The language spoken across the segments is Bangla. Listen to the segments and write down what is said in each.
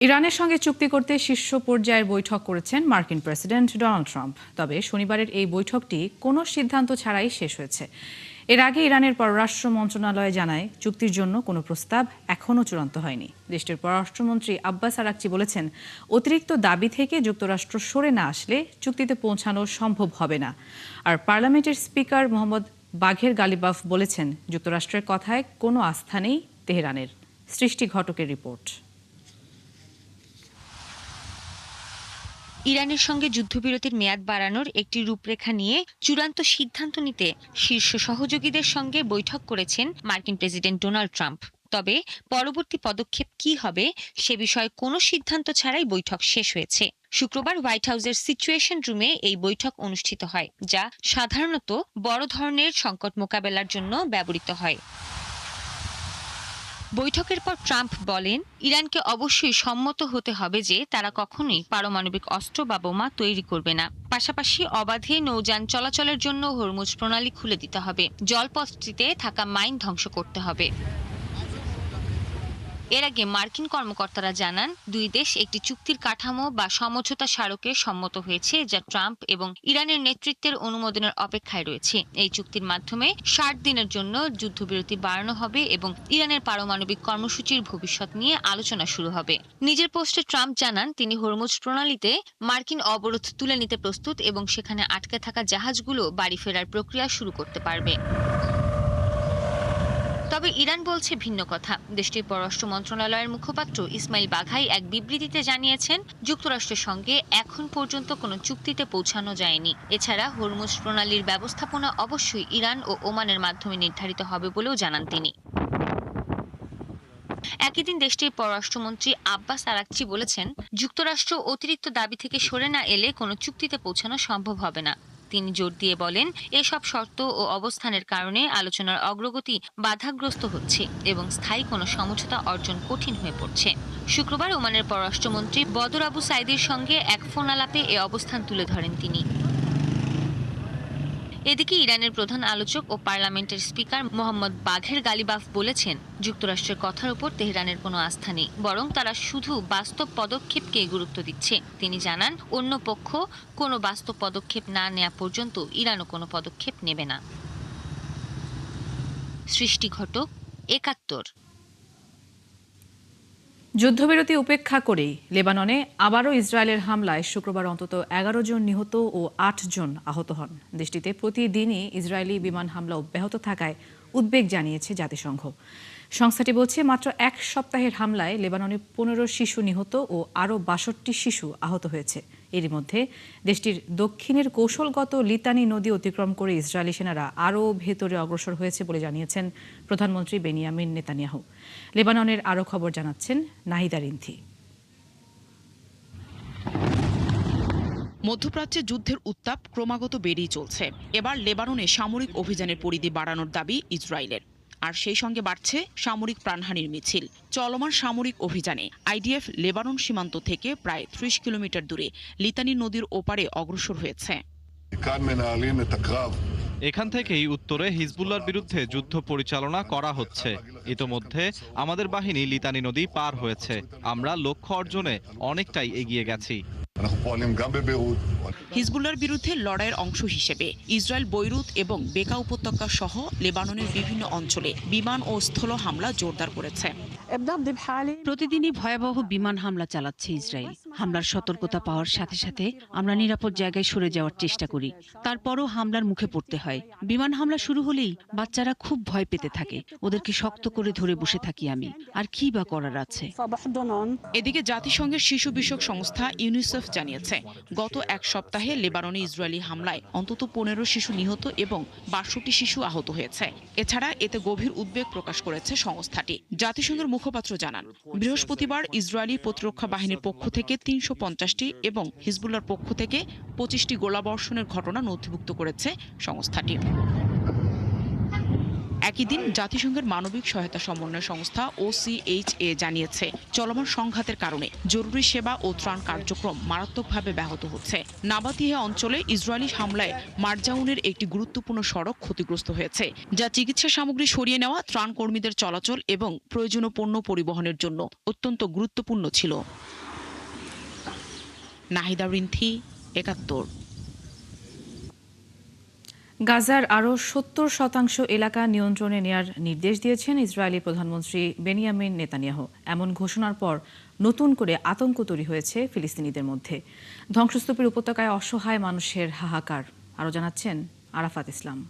ইরানের সঙ্গে চুক্তি করতে শীর্ষ পর্যায়ের বৈঠক করেছেন মার্কিন প্রেসিডেন্ট ডোনাল্ড ট্রাম্প। তবে শনিবারের এই বৈঠকটি কোনো সিদ্ধান্ত ছাড়াই শেষ হয়েছে। এর আগে ইরানের পররাষ্ট্র মন্ত্রণালয় জানায়, চুক্তির জন্য কোনো প্রস্তাব এখনও চূড়ান্ত হয়নি। দেশটির পররাষ্ট্রমন্ত্রী আব্বাস আরাকচি বলেছেন, অতিরিক্ত দাবি থেকে যুক্তরাষ্ট্র সরে না আসলে চুক্তিতে পৌঁছানো সম্ভব হবে না। আর পার্লামেন্টের স্পিকার মোহাম্মদ বাঘের গালিবাফ বলেছেন, যুক্তরাষ্ট্রের কথায় কোনো আস্থা নেই তেহরানের। সৃষ্টি ঘটকের রিপোর্ট। ইরানের সঙ্গে যুদ্ধবিরতির মেয়াদ বাড়ানোর একটি রূপরেখা নিয়ে চূড়ান্ত সিদ্ধান্ত নিতে শীর্ষ সহযোগীদের সঙ্গে বৈঠক করেছেন মার্কিন প্রেসিডেন্ট ডোনাল্ড ট্রাম্প। তবে পরবর্তী পদক্ষেপ কী হবে সে বিষয়ে কোনো সিদ্ধান্ত ছাড়াই বৈঠক শেষ হয়েছে। শুক্রবার হোয়াইট হাউসের সিচুয়েশন রুমে এই বৈঠক অনুষ্ঠিত হয়, যা সাধারণত বড় ধরনের সংকট মোকাবেলার জন্য ব্যবহৃত হয়। বৈঠকের পর ট্রাম্প বলেন, ইরানকে অবশ্যই সম্মত হতে হবে যে তারা কখনোই পারমাণবিক অস্ত্র বা বোমা তৈরি করবে না। পাশাপাশি অবাধে নৌযান চলাচলের জন্য হরমুজ প্রণালী খুলে দিতে হবে, জলপথটিতে থাকা মাইন ধ্বংস করতে হবে। এর আগে মার্কিন কর্মকর্তারা জানান, দুই দেশ একটি চুক্তির কাঠামো বা সমঝোতা স্মারকে সম্মত হয়েছে, যা ট্রাম্প এবং ইরানের নেতৃত্বের অনুমোদনের অপেক্ষায় রয়েছে। এই চুক্তির মাধ্যমে 60 দিনের জন্য যুদ্ধবিরতি বাড়ানো হবে এবং ইরানের পারমাণবিক কর্মসূচির ভবিষ্যৎ নিয়ে আলোচনা শুরু হবে। নিজের পোস্টে ট্রাম্প জানান, তিনি হরমুজ প্রণালীতে মার্কিন অবরোধ তুলে নিতে প্রস্তুত এবং সেখানে আটকে থাকা জাহাজগুলো বাড়ি ফেরার প্রক্রিয়া শুরু করতে পারবে। তবে ইরান বলছে ভিন্ন কথা। দেশটির পররাষ্ট্র মন্ত্রণালয়ের মুখপাত্র ইসমাইল বাঘাই এক বিবৃতিতে জানিয়েছেন, যুক্তরাষ্ট্রের সঙ্গে এখন পর্যন্ত কোনো চুক্তিতে পৌঁছানো যায়নি। এছাড়া হরমুজ প্রণালীর ব্যবস্থাপনা অবশ্যই ইরান ও ওমানের মাধ্যমে নির্ধারিত হবে বলেও জানান তিনি। একই দিন দেশটির পররাষ্ট্রমন্ত্রী আব্বাস আরাকচি বলেছেন, যুক্তরাষ্ট্র অতিরিক্ত দাবি থেকে সরে না এলে কোনো চুক্তিতে পৌঁছানো সম্ভব হবে না। তিনি জোর দিয়ে বলেন, এসব শর্ত ও অবস্থানের কারণে আলোচনার অগ্রগতি বাধাগ্রস্ত হচ্ছে এবং স্থায়ী কোনো সমঝোতা অর্জন কঠিন হয়ে পড়ছে। শুক্রবার ওমানের পররাষ্ট্রমন্ত্রী বদর আবু সাইদির সঙ্গে এক ফোন আলাপে এ অবস্থান তুলে ধরেন তিনি। এদিকে ইরানের প্রধান আলোচক ও পার্লামেন্টের স্পিকার মোহাম্মদ বাঘের গালিবাফ বলেছেন, যুক্তরাষ্ট্রের কথার উপর তেহরানের কোনো আস্থা নেই, বরং তারা শুধু বাস্তব পদক্ষেপকে গুরুত্ব দিচ্ছে। তিনি জানান, অন্য পক্ষ কোনো বাস্তব পদক্ষেপ না নেওয়া পর্যন্ত ইরানও কোনো পদক্ষেপ নেবে না। সৃষ্টি ঘটক, ৭১। যুদ্ধবিরতি উপেক্ষা করেই লেবাননে আবারও ইসরায়েলের হামলায় শুক্রবার অন্তত 11 জন নিহত ও 8 জন আহত হন। দেশটিতে প্রতিদিনই ইসরায়েলি বিমান হামলা অব্যাহত থাকায় উদ্বেগ জানিয়েছে জাতিসংঘ। সংস্থাটি বলছে, মাত্র এক সপ্তাহের হামলায় লেবাননে 15 শিশু নিহত ও আরও 62 শিশু আহত হয়েছে। এরই মধ্যে দেশটির দক্ষিণের কৌশলগত লিতানি নদী অতিক্রম করে ইসরায়েলি সেনারা আরও ভেতরে অগ্রসর হয়েছে বলে জানিয়েছেন প্রধানমন্ত্রী বেনিয়ামিন নেতানিয়াহু। লেবাননের আরও খবর জানাচ্ছেন নাহিদা রিন্থি। মধ্যপ্রাচ্যে যুদ্ধের উত্তাপ ক্রমাগত বেড়েই চলছে। এবার লেবাননে সামরিক অভিযানের পরিধি বাড়ানোর দাবি ইসরায়েলের, আর সেই সঙ্গে বাড়ছে সামরিক প্রাণহানির মিছিল। চলমান সামরিক অভিযানে আইডিএফ লেবানন সীমান্ত থেকে প্রায় 30 কিলোমিটার দূরে লিতানি নদীর ওপারে অগ্রসর হয়েছে। এখান থেকেই উত্তরে হিজবুল্লাহর বিরুদ্ধে যুদ্ধ পরিচালনা করা হচ্ছে। ইতোমধ্যে আমাদের বাহিনী লিতানি নদী পার হয়েছে। আমরা লক্ষ্য অর্জনে অনেকটাই এগিয়ে গেছি। হিজবুল্লাহর বিরুদ্ধে লড়াইয়ের অংশ হিসেবে ইসরায়েল বৈরুত এবং বেকা উপত্যকা সহ লেবাননের বিভিন্ন অঞ্চলে বিমান ও স্থল হামলা জোরদার করেছে। প্রতিদিনই ভয়াবহ বিমান হামলা চালাচ্ছে ইসরায়েল। হামলার সতর্কতা পাওয়ার সাথে সাথে আমরা নিরাপদ জায়গায় সরে যাওয়ার চেষ্টা করি, তারপরও হামলার মুখে পড়তে হয়। বিমান হামলা শুরু হলেই বাচ্চারা খুব ভয় পেতে থাকে। ওদেরকে শক্ত করে ধরে বসে থাকি আমি, আর কি বা করার আছে। এদিকে জাতিসংঘের শিশু বিষয়ক সংস্থা ইউনিসেফ জানিয়েছে, গত এক সপ্তাহে লেবাননে ইসরায়েলি হামলায় অন্তত 15 শিশু নিহত এবং 62 শিশু আহত হয়েছে। এছাড়া এতে গভীর উদ্বেগ প্রকাশ করেছে সংস্থাটি। জাতিসংঘের মুখপাত্র জানান, বৃহস্পতিবার ইসরায়েলি প্রতিরক্ষা বাহিনীর পক্ষ থেকে 350টি এবং হিজবুল্লাহর পক্ষ থেকে 25টি গোলাবর্ষণের ঘটনা নথিভুক্ত করেছে সংস্থাটি। একই দিন জাতিসংঘের মানবিক সহায়তা সমন্বয় সংস্থা OCHA জানিয়েছে চলমান সংঘাতের কারণে জরুরি সেবা ও ত্রাণ কার্যক্রম মারাত্মকভাবে ব্যাহত হচ্ছে। নাবাতিহে অঞ্চলে ইসরায়েলি হামলায় মারজাউনের একটি গুরুত্বপূর্ণ সড়ক ক্ষতিগ্রস্ত হয়েছে, যা চিকিৎসা সামগ্রী সরিয়ে নেওয়া, ত্রাণ কর্মীদের চলাচল এবং প্রয়োজনীয় পণ্য পরিবহনের জন্য অত্যন্ত গুরুত্বপূর্ণ ছিল। নাহিদা রিন্থি, ৭১। গাজার আরও ৭০% এলাকা নিয়ন্ত্রণে নেয়ার নির্দেশ দিয়েছেন ইসরায়েলি প্রধানমন্ত্রী বেনিয়ামিন নেতানিয়াহু। এমন ঘোষণার পর নতুন করে আতঙ্ক তৈরি হয়েছে ফিলিস্তিনিদের মধ্যে। ধ্বংসস্তূপের উপত্যকায় অসহায় মানুষের হাহাকার। আরও জানাচ্ছেন আরাফাত ইসলাম।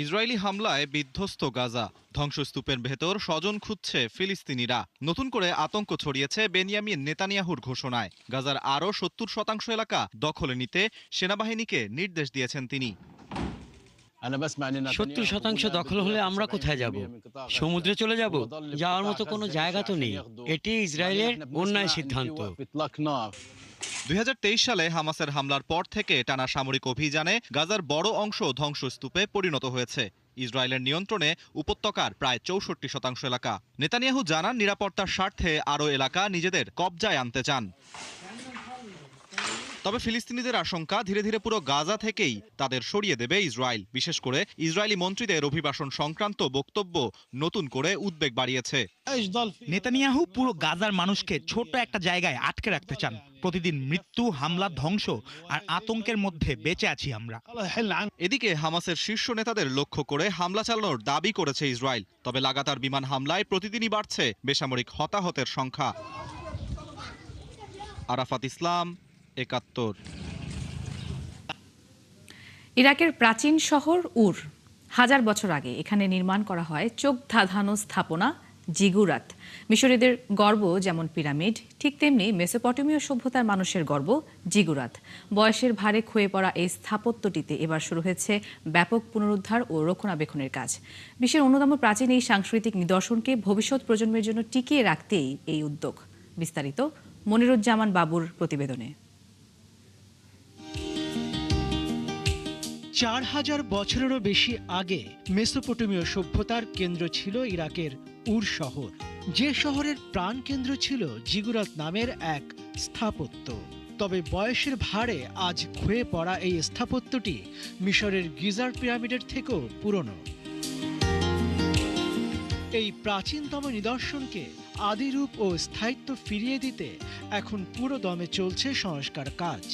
ইসরায়েলি হামলায় বিধ্বস্ত গাজা, ধ্বংসস্তূপের ভেতর স্বজন খুঁজছে ফিলিস্তিনিরা। নতুন করে আতঙ্ক ছড়িয়েছে বেনিয়ামিন নেতানিয়াহুর ঘোষণায়। গাজার আরও ৭০% এলাকা দখলে নিতে সেনাবাহিনীকে নির্দেশ দিয়েছেন তিনি। ৭০% দখল হলে আমরা কোথায় যাব? সমুদ্রে চলে যাব? যাওয়ার মতো কোনো জায়গা তো নেই। এটি ইসরায়েলের অন্যায় সিদ্ধান্ত। ২০২৩ সালে হামাসের হামলার পর থেকে টানা সামরিক অভিযানে গাজার বড় অংশ ধ্বংসস্তূপে পরিণত হয়েছে। ইসরায়েলের নিয়ন্ত্রণে উপত্যকার প্রায় ৬৪% এলাকা। নেতানিয়াহু জানান, নিরাপত্তার স্বার্থে আরও এলাকা নিজেদের কবজায় আনতে চান। তবে ফিলিস্তিনিদের আশঙ্কা, ধীরে ধীরে পুরো গাজা থেকেই তাদের সরিয়ে দেবে ইসরায়েল। বিশেষ করে ইসরায়েলি মন্ত্রীদের অভিবাসন সংক্রান্ত বক্তব্য নতুন করে উদ্বেগ বাড়িয়েছে। নেতানিয়াহু পুরো গাজার মানুষকে ছোট একটা জায়গায় আটকে রাখতে চান। প্রতিদিন মৃত্যু, হামলা, ধ্বংস আর আতঙ্কের মধ্যে বেঁচে আছি আমরা। এদিকে হামাসের শীর্ষ নেতাদের লক্ষ্য করে হামলা চালানোর দাবি করেছে ইসরায়েল। তবে লাগাতার বিমান হামলায় প্রতিদিনই বাড়ছে বেসামরিক হতাহতের সংখ্যা। আরাফাত ইসলাম, ৭১। ইরাকের প্রাচীন শহর উর। ১০০০ বছর আগে এখানে নির্মাণ করা হয় চোখ ধাঁধানো স্থাপনা জিগুরাত। মিশরীয়দের গর্ব যেমন পিরামিড, ঠিক তেমনি মেসোপটেমীয় সভ্যতার মানুষের গর্ব জিগুরাত। বয়সের ভারে ক্ষয়ে পড়া এই স্থাপত্যটিতে এবার শুরু হয়েছে ব্যাপক পুনরুদ্ধার ও রক্ষণাবেক্ষণের কাজ। বিশ্বের অন্যতম প্রাচীন এই সাংস্কৃতিক নিদর্শনকে ভবিষ্যৎ প্রজন্মের জন্য টিকিয়ে রাখতেই এই উদ্যোগ। বিস্তারিত মনিরুজ্জামান বাবুর প্রতিবেদনে। ৪০০০ বছরেরও বেশি আগে মেসোপটেমীয় সভ্যতার কেন্দ্র ছিল ইরাকের উর শহর, যে শহরের প্রাণকেন্দ্র ছিল জিগুরাত নামের এক স্থাপত্য। তবে বয়সের ভারে আজ ক্ষয়ে পড়া এই স্থাপত্যটি মিশরের গিজার পিরামিডের থেকেও পুরনো। এই প্রাচীনতম নিদর্শনকে আদিরূপ ও স্থায়িত্ব ফিরিয়ে দিতে এখন পুরো দমে চলছে সংস্কার কাজ।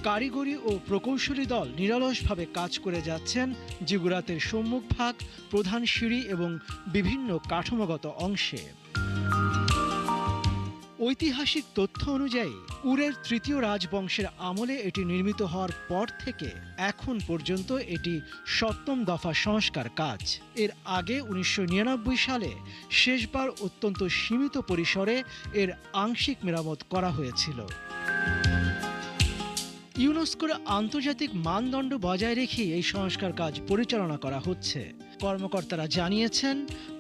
কারিগরি ও প্রকৌশলী দল নিরলসভাবে কাজ করে যাচ্ছেন জিগুরাতের সম্মুখভাগ, প্রধান সিঁড়ি এবং বিভিন্ন কাঠামোগত অংশে। ঐতিহাসিক তথ্য অনুযায়ী উরের তৃতীয় রাজবংশের আমলে এটি নির্মিত হওয়ার পর থেকে এখন পর্যন্ত এটি ৭ম দফা সংস্কার কাজ। এর আগে ১৯৯৯ সালে শেষবার অত্যন্ত সীমিত পরিসরে এর আংশিক মেরামত করা হয়েছিল। ইউনেস্কোর আন্তর্জাতিক মানদণ্ড বজায় রেখে এই সংস্কার কাজ পরিচালনা করা হচ্ছে। কর্মকর্তারা জানিয়েছেন,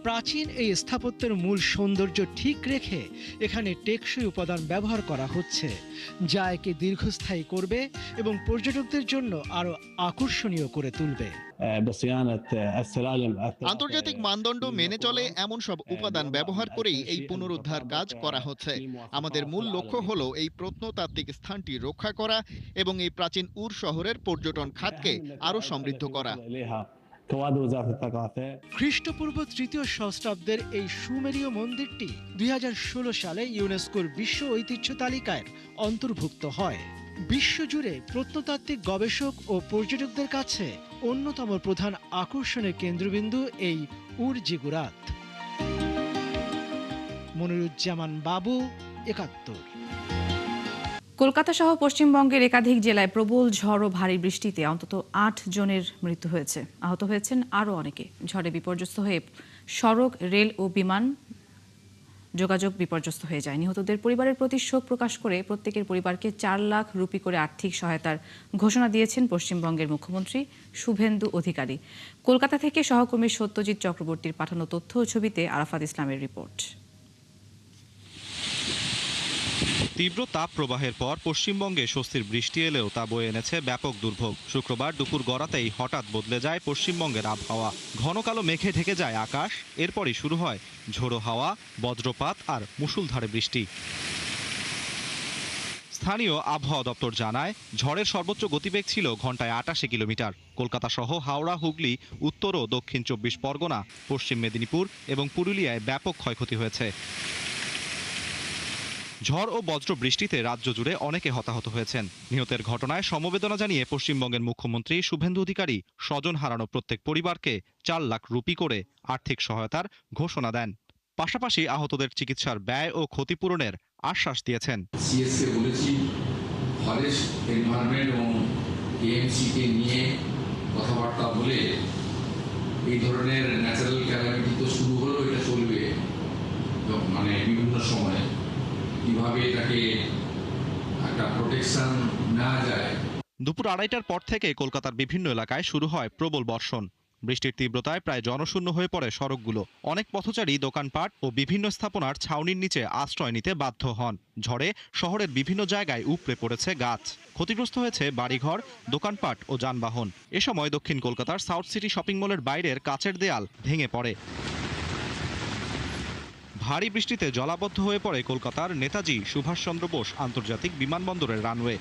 প্রাচীন এই স্থাপত্যের মূল সৌন্দর্য ঠিক রেখে এখানে টেকসই উপাদান ব্যবহার করা হচ্ছে, যা একে দীর্ঘস্থায়ী করবে এবং পর্যটকদের জন্য আরও আকর্ষণীয় করে তুলবে। আন্তর্জাতিক মানদণ্ড মেনে চলে এমন সব উপাদান ব্যবহার করেই এই পুনরুদ্ধার কাজ করা হচ্ছে। আমাদের মূল লক্ষ্য হলো এই প্রত্নতাত্ত্বিক স্থানটি রক্ষা করা এবং এই প্রাচীন উর শহরের পর্যটন খাতকে আরও সমৃদ্ধ করা। খ্রিস্টপূর্ব ৩য় সহস্রাব্দের এই সুমেরীয় মন্দিরটি ২০১৬ সালে ইউনেস্কোর বিশ্ব ঐতিহ্য তালিকায় অন্তর্ভুক্ত হয়। বিশ্বজুড়ে প্রত্নতাত্ত্বিক গবেষক ও পর্যটকদের কাছে অন্যতম প্রধান আকর্ষণের কেন্দ্রবিন্দু এই উর জিগুরাত। মনিরুজ্জামান বাবু, ৭১। কলকাতা সহ পশ্চিমবঙ্গের একাধিক জেলায় প্রবল ঝড় ও ভারী বৃষ্টিতে অন্তত ৮ জনের মৃত্যু হয়েছে। আহত হয়েছেন আরও অনেকে। ঝড়ে বিপর্যস্ত হয়ে সড়ক, রেল ও বিমান যোগাযোগ বিপর্যস্ত হয়ে যায়। নিহতদের পরিবারের প্রতি শোক প্রকাশ করে প্রত্যেকের পরিবারকে ৪ লাখ রুপি করে আর্থিক সহায়তার ঘোষণা দিয়েছেন পশ্চিমবঙ্গের মুখ্যমন্ত্রী শুভেন্দু অধিকারী। কলকাতা থেকে সহকর্মী সত্যজিৎ চক্রবর্তীর পাঠানো তথ্য ও ছবিতে আরাফাত ইসলামের রিপোর্ট। তীব্র তাপ প্রবাহের পর পশ্চিমবঙ্গে স্বস্তির বৃষ্টি এলেও তা বয়ে এনেছে ব্যাপক দুর্ভোগ। শুক্রবার দুপুর গড়াতেই হঠাৎ বদলে যায় পশ্চিমবঙ্গের আবহাওয়া। ঘন কালো মেঘে ঢেকে যায় আকাশ, এরপরই শুরু হয় ঝোড়ো হাওয়া, বজ্রপাত আর মুষলধারে বৃষ্টি। স্থানীয় আবহাওয়া দপ্তর জানায়, ঝড়ের সর্বোচ্চ গতিবেগ ছিল ঘন্টায় ৮৮ কিলোমিটার। কলকাতা সহ হাওড়া, হুগলি, উত্তর ও দক্ষিণ ২৪ পরগনা, পশ্চিম মেদিনীপুর এবং পুরুলিয়ায় ব্যাপক ক্ষয়ক্ষতি হয়েছে। ঝড় ও বজ্র বৃষ্টিতে রাজ্য জুড়ে অনেকে হতাহত হয়েছেন। নিহতের ঘটনায় সমবেদনা জানিয়ে পশ্চিমবঙ্গের মুখ্যমন্ত্রী শুভেন্দু অধিকারী স্বজন হারানো প্রত্যেক পরিবারকে ৪ লাখ রুপি করে আর্থিক সহায়তার ঘোষণা দেন। পাশাপাশি আহতদের চিকিৎসার ব্যয় ও ক্ষতিপূরণের আশ্বাস দিয়েছেন। সিএসকে বলেছি ফরেস্ট, এনভায়রনমেন্ট এবং এএমসিকে নিয়ে কথাবার্তা বলে এই ধরনের ন্যাচারাল ক্যালামিটি তো শুরু হলো, এটা চলবে মানে বিভিন্ন সময়ে কিভাবে এটাকে একটা প্রোটেকশন নেওয়া যায়। দুপুর ২:৩০টার পর থেকে কলকাতার বিভিন্ন এলাকায় শুরু হয় প্রবল বর্ষণ। বৃষ্টির তীব্রতায় প্রায় জনশূন্য হয়ে পড়ে সড়কগুলো। অনেক পথচারী দোকানপাট ও বিভিন্ন স্থাপনার ছাউনির নিচে আশ্রয় নিতে বাধ্য হন। ঝড়ে শহরের বিভিন্ন জায়গায় উপড়ে পড়েছে গাছ। ক্ষতিগ্রস্ত হয়েছে বাড়িঘর, দোকানপাট ও যানবাহন। এ সময় দক্ষিণ কলকাতার সাউথ সিটি শপিং মলের বাইরের কাচের দেয়াল ভেঙে পড়ে। ভারী বৃষ্টিতে জলাবদ্ধ হয়ে পড়ে কলকাতার নেতাজি সুভাষচন্দ্র বোস আন্তর্জাতিক বিমানবন্দরের রানওয়ে।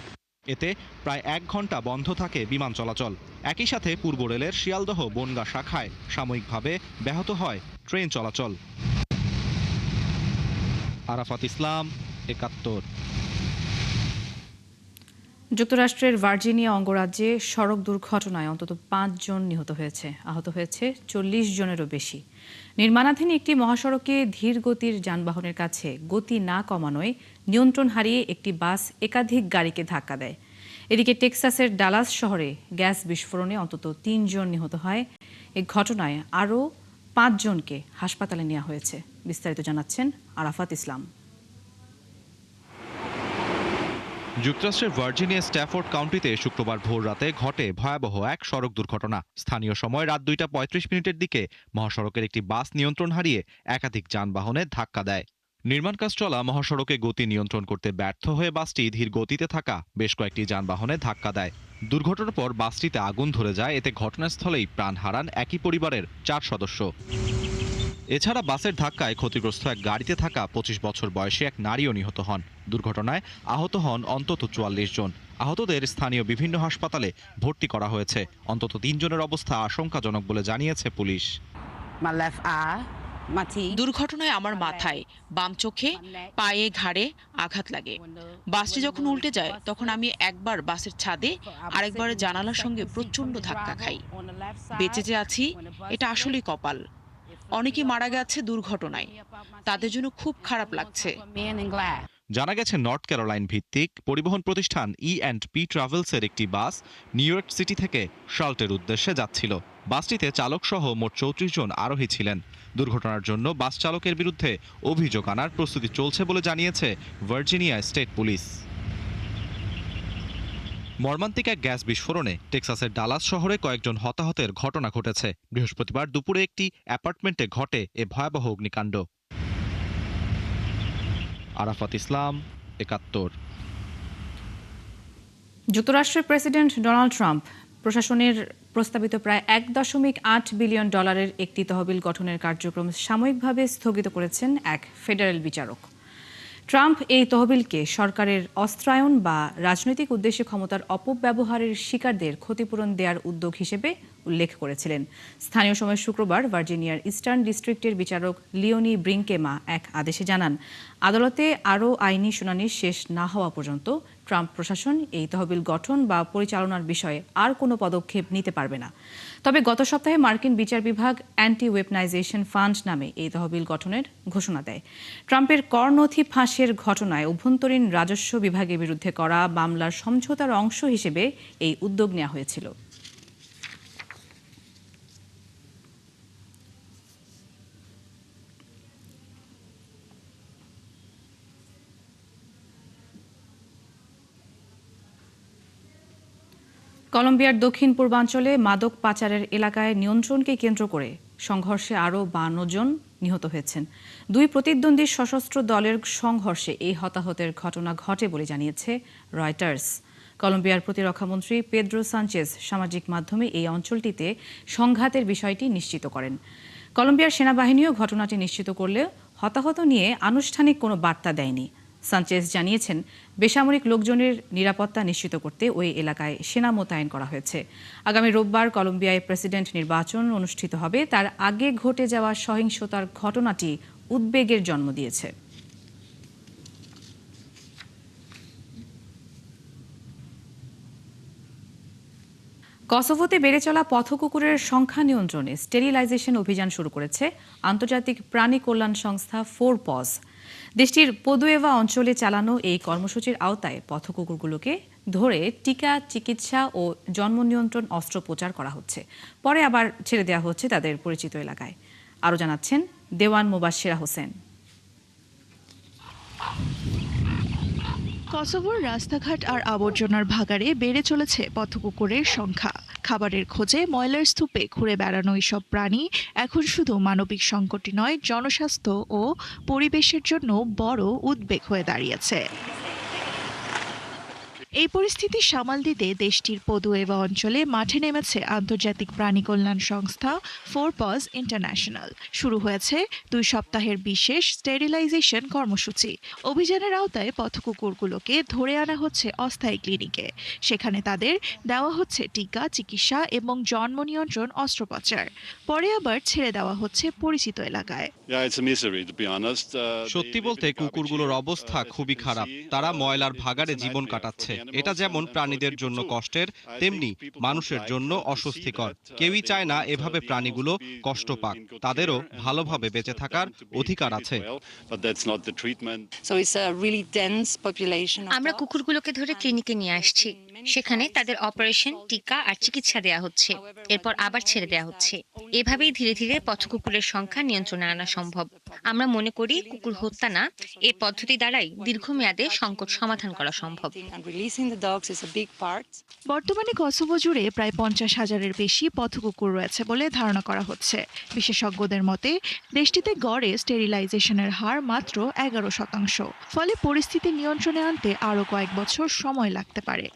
এতে প্রায় ১ ঘন্টা বন্ধ থাকে বিমান চলাচল। একই সাথে পূর্ব রেলের শিয়ালদহ বনগাঁ শাখায় সাময়িকভাবে ব্যাহত হয় ট্রেন চলাচল। আরাফাত ইসলাম, ৭১। যুক্তরাষ্ট্রের ভার্জিনিয়া অঙ্গরাজ্যে সড়ক দুর্ঘটনায় অন্তত ৫ জন নিহত হয়েছে, আহত হয়েছে ৪০ জনেরও বেশি। নির্মাণাধীন একটি মহাসড়কে ধীর গতির যানবাহনের কাছে গতি না কমানোয় নিয়ন্ত্রণ হারিয়ে একটি বাস একাধিক গাড়িকে ধাক্কা দেয়। এদিকে টেক্সাসের ডালাস শহরে গ্যাস বিস্ফোরণে অন্তত ৩ জন নিহত হয়। এই ঘটনায় আরও ৫ জনকে হাসপাতালে নেওয়া হয়েছে। বিস্তারিত জানাচ্ছেন আরাফাত ইসলাম। যুক্তরাষ্ট্রের ভার্জিনিয়া স্ট্যাফোর্ড কাউন্টিতে শুক্রবার ভোর রাতে ঘটে ভয়াবহ এক সড়ক দুর্ঘটনা। স্থানীয় সময় রাত ২:৩৫ দিকে মহাসড়কের একটি বাস নিয়ন্ত্রণ হারিয়ে একাধিক যানবাহনে ধাক্কা দেয়। নির্মাণ কাজ চলা মহাসড়কে গতি নিয়ন্ত্রণ করতে ব্যর্থ হয়ে বাসটি ধীর গতিতে থাকা বেশ কয়েকটি যানবাহনে ধাক্কা দেয়। দুর্ঘটনার পর বাসটিতে আগুন ধরে যায়। এতে ঘটনাস্থলেই প্রাণ হারান একই পরিবারের ৪ সদস্য। এছাড়া বাসের ধাক্কায় ক্ষতিগ্রস্ত এক গাড়িতে থাকা ২৫ বছর বয়সী এক নারীও নিহত হন। দুর্ঘটনায় আহত হন অন্তত ৪৪ জন। আহতদের স্থানীয় বিভিন্ন হাসপাতালে ভর্তি করা হয়েছে। অন্তত ৩ জনের অবস্থা আশঙ্কাজনক বলে জানিয়েছে পুলিশ। দুর্ঘটনায় আমার মাথায়, বাম চোখে, পায়ে, ঘাড়ে আঘাত লাগে। বাসটি যখন উল্টে যায় তখন আমি একবার বাসের ছাদে, আরেকবার জানালার সঙ্গে প্রচণ্ড ধাক্কা খাই। বেঁচে যে আছি এটা আসলেই কপাল। অনেকে মারা গেছে দুর্ঘটনায়, তাদের জন্য খুব খারাপ লাগছে। জানা গেছে নর্থ ক্যারোলাইন ভিত্তিক পরিবহন প্রতিষ্ঠান E&P ট্রাভেলসের একটি বাস নিউ ইয়র্ক সিটি থেকে শার্লটের উদ্দেশ্যে যাচ্ছিল। বাসটিতে চালক সহ মোট ৩৪ জন আরোহী ছিলেন। দুর্ঘটনার জন্য বাস চালকের বিরুদ্ধে অভিযোগ আনার প্রস্তুতি চলছে বলে জানিয়েছে ভার্জিনিয়া স্টেট পুলিশ। মর্মান্তিক এক গ্যাস বিস্ফোরণে টেক্সাসের ডালাস শহরে কয়েকজন হতাহতের ঘটনা ঘটেছে। বৃহস্পতিবার দুপুরে একটি অ্যাপার্টমেন্টে ঘটে এ ভয়াবহ অগ্নিকাণ্ড। আরাফাত ইসলাম, ৭১। যুক্তরাষ্ট্রের প্রেসিডেন্ট ডোনাল্ড ট্রাম্প প্রশাসনের প্রস্তাবিত প্রায় $১.৮ বিলিয়ন একটি তহবিল গঠনের কার্যক্রম সাময়িকভাবে স্থগিত করেছেন এক ফেডারেল বিচারক। ট্রাম্প এই তহবিলকে সরকারের অস্ত্রায়ন বা রাজনৈতিক উদ্দেশ্যে ক্ষমতার অপব্যবহারের শিকারদের ক্ষতিপূরণ দেওয়ার উদ্যোগ হিসেবে উল্লেখ করেছিলেন। স্থানীয় সময় শুক্রবার ভার্জিনিয়ার ইস্টার্ন ডিস্ট্রিক্টের বিচারক লিওনি ব্রিঙ্কেমা এক আদেশে জানান, আদালতে আরও আইনি শুনানি শেষ না হওয়া পর্যন্ত ট্রাম্প প্রশাসন এই তহবিল গঠন বা পরিচালনার বিষয়ে আর কোনো পদক্ষেপ নিতে পারবে না। তবে গত সপ্তাহে মার্কিন বিচার বিভাগ অ্যান্টি ওয়েপনাইজেশন ফান্ড নামে এই তহবিল গঠনের ঘোষণা দেয়। ট্রাম্পের কর নথি ফাঁসের ঘটনায় অভ্যন্তরীণ রাজস্ব বিভাগের বিরুদ্ধে করা মামলার সমঝোতার অংশ হিসেবে এই উদ্যোগ নেওয়া হয়েছিল। কলম্বিয়ার দক্ষিণ পূর্বাঞ্চলে মাদক পাচারের এলাকায় নিয়ন্ত্রণকে কেন্দ্র করে সংঘর্ষে আরও 52 জন নিহত হয়েছেন। দুই প্রতিদ্বন্দ্বী সশস্ত্র দলের সংঘর্ষে এই হতাহতের ঘটনা ঘটে বলে জানিয়েছে রয়টার্স। কলম্বিয়ার প্রতিরক্ষামন্ত্রী পেদ্রো সানচেজ সামাজিক মাধ্যমে এই অঞ্চলটিতে সংঘাতের বিষয়টি নিশ্চিত করেন। কলম্বিয়ার সেনাবাহিনীও ঘটনাটি নিশ্চিত করলেও হতাহত নিয়ে আনুষ্ঠানিক কোনো বার্তা দেয়নি। সানচেজ জানিয়েছেন, বেসামরিক লোকজনের নিরাপত্তা নিশ্চিত করতে ওই এলাকায় সেনা মোতায়েন করা হয়েছে। আগামী রোববার কলম্বিয়ায় প্রেসিডেন্ট নির্বাচন অনুষ্ঠিত হবে। তার আগে ঘটে যাওয়া সহিংসতার ঘটনাটি উদ্বেগের জন্ম দিয়েছে। কসোভোতে বেড়ে চলা পথকুকুরের সংখ্যা নিয়ন্ত্রণে স্টেরিলাইজেশন অভিযান শুরু করেছে আন্তর্জাতিক প্রাণী কল্যাণ সংস্থা 4পজ। দেশটির পদুয়েভা অঞ্চলে চালানো এই কর্মসূচির আওতায় পথকুকুরগুলোকে ধরে টিকা, চিকিৎসা ও জন্ম নিয়ন্ত্রণ অস্ত্রোপচার করা হচ্ছে। পরে আবার ছেড়ে দেওয়া হচ্ছে তাদের পরিচিত এলাকায়। আরও জানাচ্ছেন দেওয়ান মুবাশশিরা হোসেন। কসোভোর রাস্তাঘাট আর আবর্জনার ভাগাড়ে বেড়ে চলেছে পথকুকুরের সংখ্যা। খাবারের খোঁজে ময়লার স্তূপে ঘুরে বেড়ানো এইসব প্রাণী এখন শুধু মানবিক সংকটই নয়, জনস্বাস্থ্য ও পরিবেশের জন্য বড় উদ্বেগ হয়ে দাঁড়িয়েছে। এই পরিস্থিতি সামাল দিতে দেশটির পদুয়েভা অঞ্চলে মাঠে নেমেছে আন্তর্জাতিক প্রাণী কল্যাণ সংস্থা 4পজ ইন্টারন্যাশনাল। শুরু হয়েছে 2 সপ্তাহের বিশেষ স্টেরিলাইজেশন কর্মসূচি। অভিযানের আওতায় পথকুকুরগুলোকে ধরে আনা হচ্ছে অস্থায়ী ক্লিনিকে। সেখানে তাদের দেওয়া হচ্ছে টিকা, চিকিৎসা এবং জন্ম নিয়ন্ত্রণ অস্ত্রোপচার। পরে আবার ছেড়ে দেওয়া হচ্ছে পরিচিত এলাকায়। সত্যি বলতে কুকুরগুলোর অবস্থা খুবই খারাপ। তারা ময়লার ভাগাড়ে জীবন কাটাচ্ছে। এটা যেমন প্রাণীদের জন্য কষ্টের, তেমনি মানুষের জন্য অস্বস্তিকর। কেউই চায় না এভাবে প্রাণীগুলো কষ্ট পাক। তাদেরও ভালোভাবে বেঁচে থাকার অধিকার আছে। আমরা কুকুরগুলোকে ধরে ক্লিনিকে নিয়ে আসছি। সেখানে তাদের অপারেশন, টিকা আর চিকিৎসা দেওয়া হচ্ছে। এরপর আবার ছেড়ে দেওয়া হচ্ছে। এভাবেই ধীরে ধীরে পথকুকুরের সংখ্যা নিয়ন্ত্রণে আনা সম্ভব। আমরা মনে করি কুকুর হত্যা না, এই পদ্ধতি দ্বারাই দীর্ঘমেয়াদে সংকট সমাধান করা সম্ভব। বর্তমানে কসোভো জুড়ে প্রায় 50,000-এর বেশি পথকুকুর রয়েছে বলে ধারণা করা হচ্ছে। বিশেষজ্ঞদের মতে দেশটিতে গড়ে স্টেরিলাইজেশনের হার মাত্র 11%। ফলে পরিস্থিতি নিয়ন্ত্রণে আনতে আরও কয়েক বছর সময় লাগতে পারে।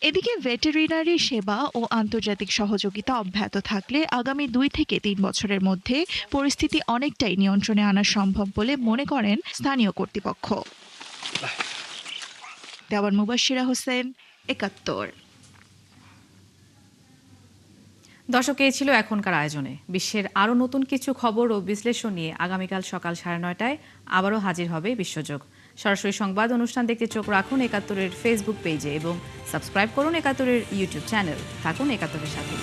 এদিকে ভেটেরিনারি সেবা ও আন্তর্জাতিক সহযোগিতা অব্যাহত থাকলে আগামী 2 থেকে 3 বছরের মধ্যে পরিস্থিতি অনেকটাই নিয়ন্ত্রণে আনা সম্ভব বলে মনে করেন স্থানীয় কর্তৃপক্ষ। দেওয়ান মুবাশশিরা হোসেন, 71। দর্শক, এই ছিল এখনকার আয়োজনে। বিশ্বের আরও নতুন কিছু খবর ও বিশ্লেষণ নিয়ে আগামীকাল সকাল 9:30টায় আবারও হাজির হবে বিশ্বযোগ। সরাসরি সংবাদ অনুষ্ঠান দেখতে চোখ রাখুন 71-এর ফেসবুক পেজে এবং সাবস্ক্রাইব করুন 71-এর ইউটিউব চ্যানেল। থাকুন 71-এর সাথে।